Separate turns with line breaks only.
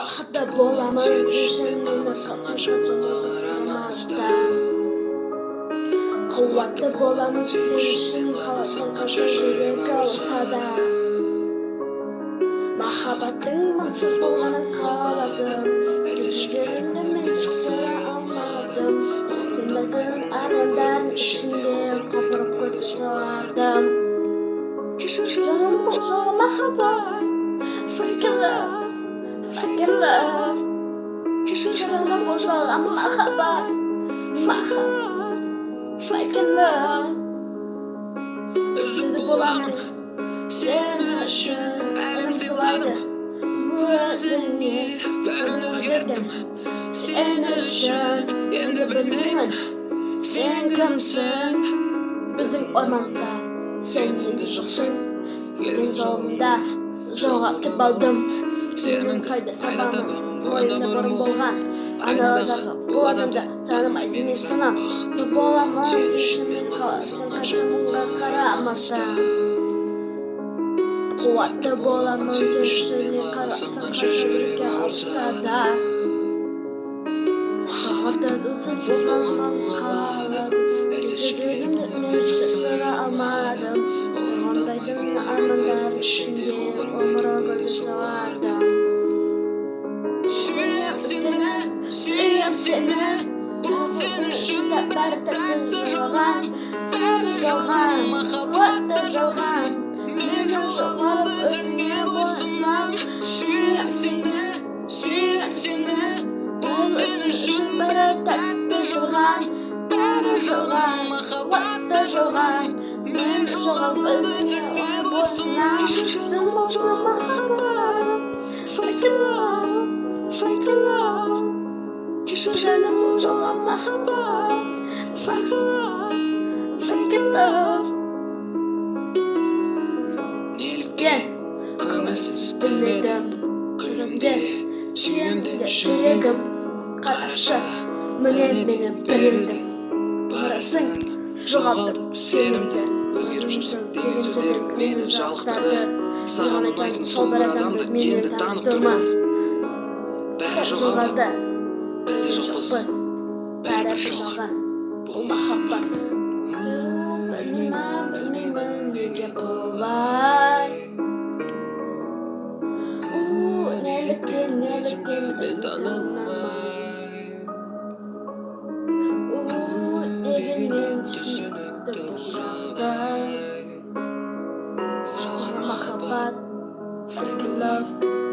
бақытты боламыз үшін мені қасыңқажымастан қуатты боламыз сен үшін қаласың қанша жүрек алса да махаббаттың мінсіз болғанын қаладым жүрегімді мен тексере алмадым өмірдің армандардың ішінде қапырып көп сылардым жаным бұл жолы махаббат fake love жаным бұл жолы махаббат fake love үзілді боламын сен үшін әлем сыйлайды өзіңе бәрін өзгерттім сен үшін енді білмеймін сен кімсің біздің орманда сен енді жоқсың елдің жолында жоғалтып алдым сенің қайда табамын ойымда бұрын болған айналадағы бұл адамды танымайды емес санам бақытты боламыз үшін мен қаласың қанша мұңға қарамастан қуатты боламыз үшін мен қаласың қанша жүрекке ауырса да махаббатсыз болғаннан қаладым жүрегімді мен жасыра алмадым орындайтын армандар ішінде өмірі гүлді сылардым сүйем сені сен үшін де бәрі тәтті жалған сен жалған махаббатты жалған мені жоғалып өзіңе босынан сүйем сені бұл өзің үшін бәрі тәтті жалған бәрі жалған махаббатты жалған мені жоғалып өзіңе босынан сен бұл жолы махаббат fake love жаным бұл жолы махаббат fake love неліктен көңілсіз білмедім күлімде сүйемді жүрегім қарашы міне менің бірімді барасың жоғалтып сенімді өзгеріп жүрсің деген сөздерің мені жалықтырды саған айтайын сол бір адамды мен енді танып тұрмын бәрі жоғалды біз де жоқпыз бәрі жалған бұл махаббат білмеймін неге бұлай неліктен мен танымай дегенмен түсінікті бұл жағдай жалған махаббат fake love